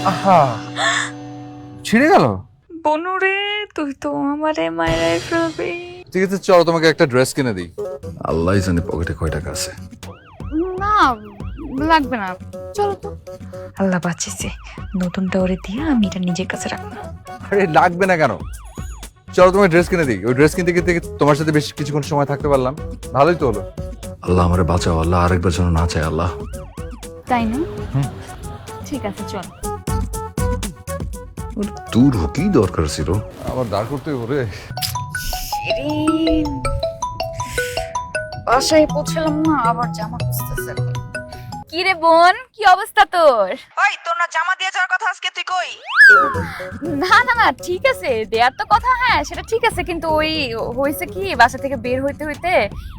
আহা, ছিঁড়ে গেল। বনুরে, তুই তো আমারে মায়েরাই ফেলবি। ঠিক আছে, চলো তোমাকে একটা ড্রেস কিনে দিই। আল্লাহই জানে পকেটে কয় টাকা আছে। না, লাগবে না, চলো তো। আল্লাহ বাঁচিয়েছে, নতুনটা ওরে দিয়ে আমি এটা নিজের কাছে রাখবো। আরে লাগবে না কেন, চলো তোমাকে ড্রেস কিনে দিই। ওই ড্রেস কিনতে কিনতে তোমার সাথে বেশ কিছুক্ষণ সময় থাকতে পারলাম, ভালোই তো হলো। আল্লাহ আমারে বাঁচাও, আল্লাহ আরেকবার যেন না চায় আল্লাহ। তাই না? ঠিক আছে, চল। দূর কি দরকার ছিল আবার দাঁড় করতে ওরে। বাসায় পৌঁছলাম না, আবার জামা খুঁজতেছে। কি রে বোন, কি অবস্থা তোর? ওই তোর না জামা দিয়ে যাওয়ার কথা, আজকে তুই কই? না না না, ঠিক আছে, দেয়ার তো কথা, হ্যাঁ সেটা ঠিক আছে, কিন্তু ওই হয়েছে কি, বাসা থেকে বের হইতে হইতে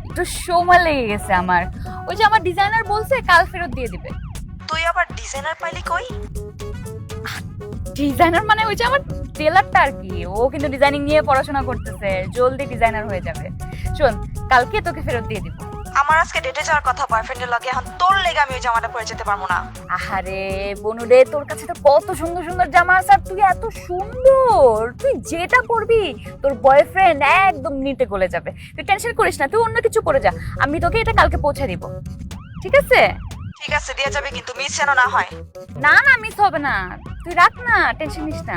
একটু সময় লেগে গেছে আমার। ওই যে আমার ডিজাইনার বলছে কাল ফেরত দিয়ে দিবে। তুই আবার ডিজাইনার পাইলি কই? ডিজাইনার মানে ওই যে আমার টেলারটা আর কি, ও কিন্তু ডিজাইনিং নিয়ে পড়াশোনা করতেছে, জলদি ডিজাইনার হয়ে যাবে। শোন, কালকে তোকে ফেরত দিয়ে দিব। আমার আজকে ডেটে যাওয়ার কথা বয়ফ্রেন্ডের লগে, এখন তোর লেগে আমি ওই জামাটা পরে যেতে পারবো না। আহারে বনুরে, তোর কাছে তো কত সুন্দর সুন্দর জামা আছে, আর তুই এত সুন্দর, তুই যেটা পরবি তোর বয়ফ্রেন্ড একদম নিতে গলে যাবে। তুই টেনশন করিস না, তুই অন্য কিছু পরে যা, আমি তোকে এটা কালকে পৌঁছে দিব, ঠিক আছে? ঠিক আছে, দিয়ে যাবে, কিন্তু মিস যেন না হয়। না না, মিস হবে না, তুই রাখ না, টেনশন নিস না।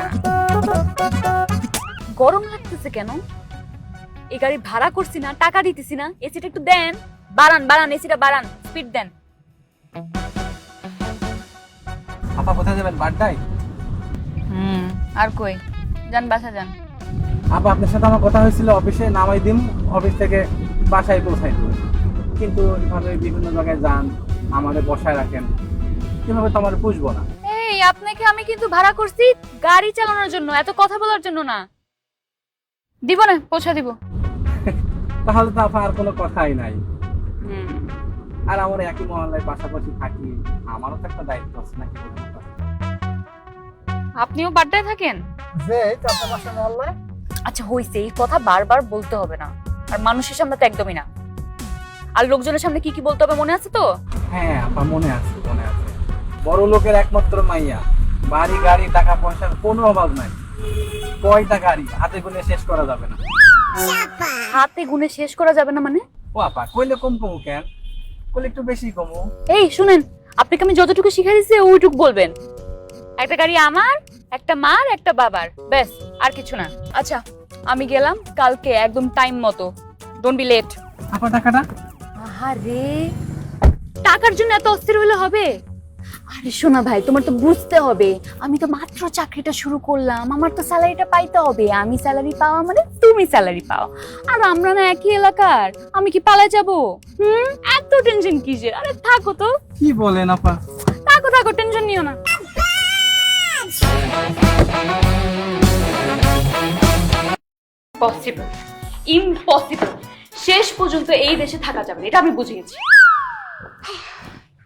গরম লাগতেছে কেন? এই গাড়ি ভাড়া করছি না, টাকা দিতেছি না, এসিটা একটু দেন, বাড়ান বাড়ান, এসিটা বাড়ান, স্পিড দেন। আপা কোথায় যাবেন? বাড্ডায়? আর কই যান, বাসা যান। আপা আপনার সাথে আমার কথা হয়েছিল অফিসে নামাই দিম, অফিস থেকে বাসায় পৌঁছাই দেবো, কিন্তু এভাবে বিভিন্ন জায়গায় যান, আমাদের বসায় রাখেন, কিভাবে তো আমার পুষবো না। এই, আপনাকে আমি কিন্তু ভাড়া করছি গাড়ি চালানোর জন্য, এত কথা বলার জন্য না। দিব না, পৌঁছা দিব। তাহলে তো আপা আর কোনো কথাই নাই। আর আমরা একই মহল্লায় পাশাপাশি থাকি, আমারও তো একটা দায়িত্ব আছে নাকি বলুন আপা? আপনিও বাড্ডায় থাকেন? যে আপনার বাসা মহল্লায়। আচ্ছা হইছে, এই কথা বারবার বলতে হবে না, আর মানুষের সামনে তো একদমই না। আর লোকজনের সামনে কি কি বলতে হবে মনে আছে তো? হ্যাঁ আপা, মনে আছে মনে আছে। বড় লোকের একমাত্র মাইয়া, বাড়ি গাড়ি টাকা পয়সার কোনো অভাব নাই। কয়টা গাড়ি হাতে গুনে শেষ করা যাবে না। হাতে গুনে শেষ করা যাবে না মানে? ও আপা, কইলে কম কমু কেন, কইলে একটু বেশি কমু। এই শুনেন, আপনাকে আমি যতটুকু শিখাই দিয়েছি ওইটুকু বলবেন। একটা গাড়ি আমার, একটা মার, একটা বাবার, ব্যাস, আর কিছু না। আচ্ছা আমি গেলাম, কালকে একদম টাইম মতো, ডোন্ট বি লেট। আপা টাকাটা? আহারে, টাকার জন্য এত অস্থির হলে হবে? আরে শোনা ভাই, তোমার তো বুঝতে হবে, আমি তো মাত্র চাকরিটা শুরু করলাম, আমার তো স্যালারিটা পাইতে হবে। আমি স্যালারি পাওয়া মানে তুমি স্যালারি পাও, আর আমরা না একই এলাকার, আমি কি পালা যাব? এত টেনশন কিসের? আরে থাকো তো। কি বলেন আপা? থাকো থাকো, টেনশন নিও না। পসিবল, ইম্পসিবল, শেষ পর্যন্ত এই দেশে থাকা যাবে না, এটা আমি বুঝে গেছি।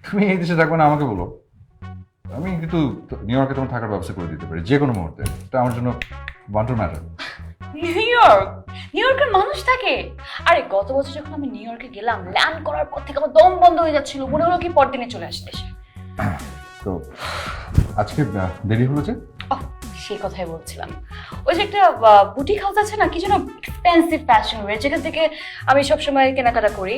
তুমি এই দেশে থাকবে না আমাকে বলো, আমি কিন্তু নিউ ইয়র্কে তোমার থাকার ব্যবস্থা করে দিতে পারি যে কোনো মুহূর্তে। এটা আমার জন্য wonder matter. New York? New ইয়র্কের মানুষ থাকে? আরে গত বছর যখন আমি নিউ ইয়র্কে গেলাম, ল্যান্ড করার পর থেকে আমার দম বন্ধ হয়ে যাচ্ছিল, মনে হলো কি পরদিনে চলে আসতে। তো আজকে দেরি হলো যে? সেই কথাই বলছিলাম, ওই যে একটা বুটিক হাউস আছে না, কি যেন এক্সপেন্সিভ ফ্যাশন ওয়্যার, যেখান থেকে আমি সবসময় কেনাকাটা করি।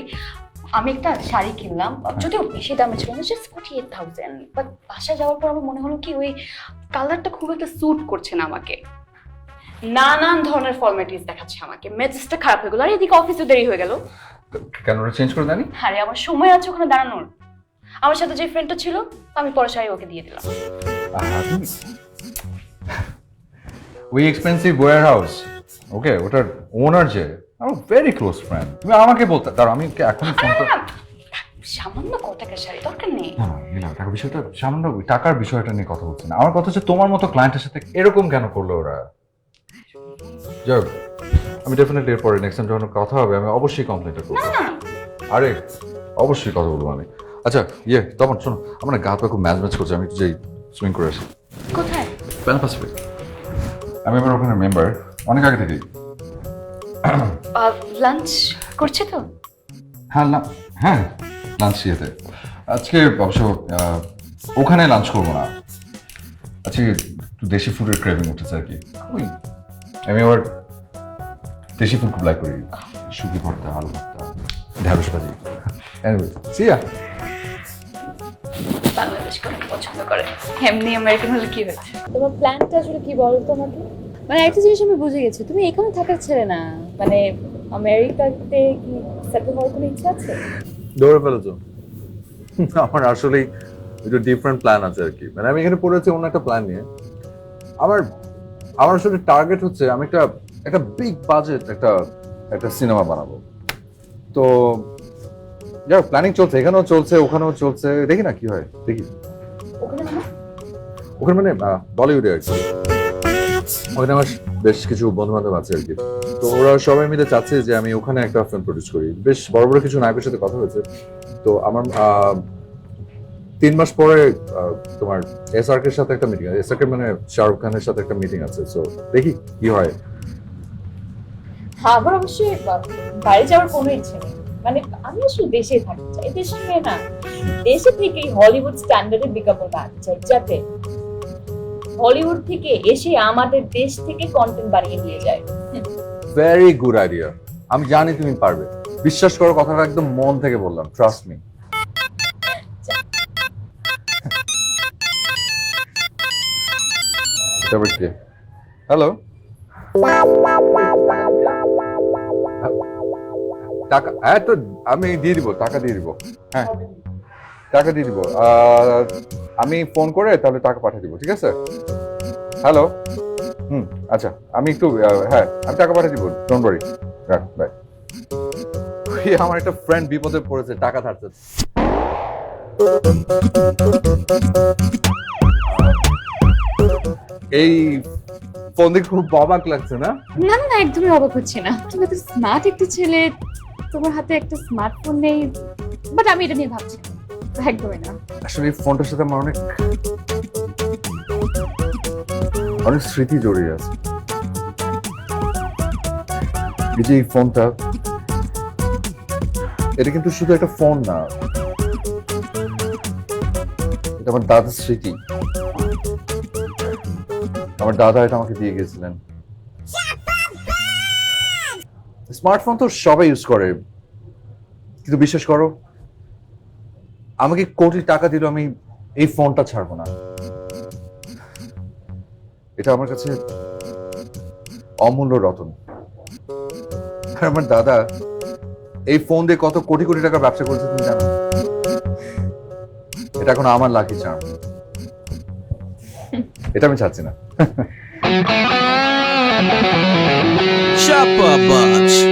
আমি একটা শাড়ি কিনলাম, যদিও বেশি দামে ছিল না, জাস্ট 48,000, বাট বাসা যাওয়ার পর আমার মনে হলো কি ওই কালারটা খুব একটা স্যুট করছে না আমাকে, নানান ধরনের ফর্মালিটিস দেখাচ্ছে আমাকে, মেজাজটা খারাপ হয়ে গেল, আর এদিকে অফিসে দেরি হয়ে গেল। কেন ওটা চেঞ্জ করে দেনি? আরে আমার সময় আছে ওখানে দাঁড়ানোর, আমার সাথে যে ফ্রেন্ডটা ছিল আমি পরে শাড়ি ওকে দিয়ে দিলাম। ওই এক্সপেন্সিভ ওয়্যার হাউস, ওকে, ওটার ওনার যে আমার ভেরি ক্লোজ ফ্রেন্ড। তুমি আমাকে বলতে, তার আমি এখন ফোন করে সামান্য কত টাকার শাড়ি, দরকার নেই। না, টাকা বিষয়টা সামান্য, টাকার বিষয়টা নিয়ে কথা বলছি না। আমার কথা হচ্ছে তোমার মতো ক্লায়েন্টের সাথে এরকম কেন করলো ওরা? যাই হোক, আমি ডেফিনেটলি এরপরে নেক্সট টাইম যখন কথা হবে আমি অবশ্যই কমপ্লেনটা করবো। আরে অবশ্যই কথা বলবো আমি। আচ্ছা তখন শোনো, আমার না গা পা খুব ম্যাচ ম্যাচ করছে, আমি একটু যাই সুইং করে আসি। কোথায়? প্যান পাসিফিক, আমি আমার ওখানে মেম্বার অনেক আগে থেকেই। লাঞ্চ করছে তো? হ্যাঁ লাঞ্চ ইয়েতে আজকে অবশ্য ওখানে লাঞ্চ করবো না, আচ্ছা একটু দেশি ফুডের ক্রেভিং উঠেছে আর কি আমি আবার দেশি ফুড খুব লাইক করি শুকি ভর্তা আলু ভর্তা ঢেঁড়স ভাজি এনিওয়ে সি ইয়া বাংলাদেশকে অনেক পছন্দ করে এমনি আমেরিকান হলে কি হয়েছে তোমার প্ল্যানটা আসলে কি বলো তো আমাকে মানে একটা জিনিস আমি বুঝে গেছি তুমি এখানে থাকার ছেলে না মানে আমেরিকাতে কি সেটেল হওয়ার কোনো ইচ্ছা আছে দৌড়ে ফেলেছো আমার আসলেই একটু ডিফারেন্ট প্ল্যান আছে আর কি মানে আমি এখানে পড়েছি অন্য একটা প্ল্যান নিয়ে আমার আমার আসলে টার্গেট হচ্ছে আমি একটা বিগ বাজেট একটা সিনেমা বানাবো তো যাই প্ল্যানিং চলছে এখানেও চলছে ওখানেও চলছে দেখি না কি হয় দেখি ওখানে মানে ওখানে মানে বলিউডে আর কি ওখানে আমার বেশ কিছু বন্ধু বান্ধব আছে আর কি তো ওরা সবাই মিলে চাচ্ছে যে আমি ওখানে একটা ফিল্ম প্রডিউস করি বেশ বড় বড় কিছু নায়কের সাথে কথা হয়েছে তো আমার 3 মাস পরে তোমার এসআরকে এর সাথে একটা মিটিং আছে এসআরকে মানে শাহরুখ খানের সাথে একটা মিটিং আছে সো দেখি কি হয় হ্যাঁ আমার অবশ্যই বাইরে যাওয়ার কোনো ইচ্ছে নেই মানে আমি আসলে দেশে থাকতে চাই দেশের মেয়ে না দেশে থেকেই হলিউড স্ট্যান্ডার্ডে বিজ্ঞাপন বানাতে চাই যাতে হলিউড থেকে এসে আমাদের দেশ থেকে কন্টেন্ট বানিয়ে নিয়ে যায় ভেরি গুড আইডিয়া আমি জানি তুমি পারবে বিশ্বাস করো কথাটা একদম মন থেকে বললাম ট্রাস্ট মি তারপর কি হ্যালো টাকা হ্যাঁ তো আমি দিয়ে দিব টাকা দিয়ে দিব হ্যাঁ টাকা দিয়ে দিব আমি ফোন করে তাহলে টাকা পাঠিয়ে দিব ঠিক আছে হ্যালো আচ্ছা আমি একটু হ্যাঁ আমি টাকা পাঠিয়ে দিব ডোন্ট ওয়ারি রাখ বাই আমার একটা ফ্রেন্ড বিপদে পড়েছে টাকা ধার চাচ্ছে এই ফোন দেখে খুব অবাক লাগছে না না না না একদমই অবাক হচ্ছে না তুমি তো স্মার্ট একটা ছেলে তোমার হাতে একটা স্মার্টফোন নেই বাট আমি এটা নিয়ে ভাবছি না। একদমই না আসলে এই ফোনটার সাথে আমার অনেক স্মৃতি জড়িয়ে আছে এই যে এই ফোনটা এটা কিন্তু শুধু একটা ফোন না এটা আমার দাদার স্মৃতি আমার দাদা এটা আমাকে দিয়ে গেছিলেন স্মার্টফোন তো সবাই ইউজ করে কিন্তু বিশ্বাস করো আমাকে কোটি টাকা দিল আমি এই ফোনটা ছাড়বো না এটা আমার কাছে অমূল্য রতন আর আমার দাদা এই ফোন দিয়ে কত কোটি কোটি টাকা ব্যবসা করেছে তুমি জানো এটা এখন আমার লাকি চার্ম এটা আমি চাচ্ছি না Chopper Box.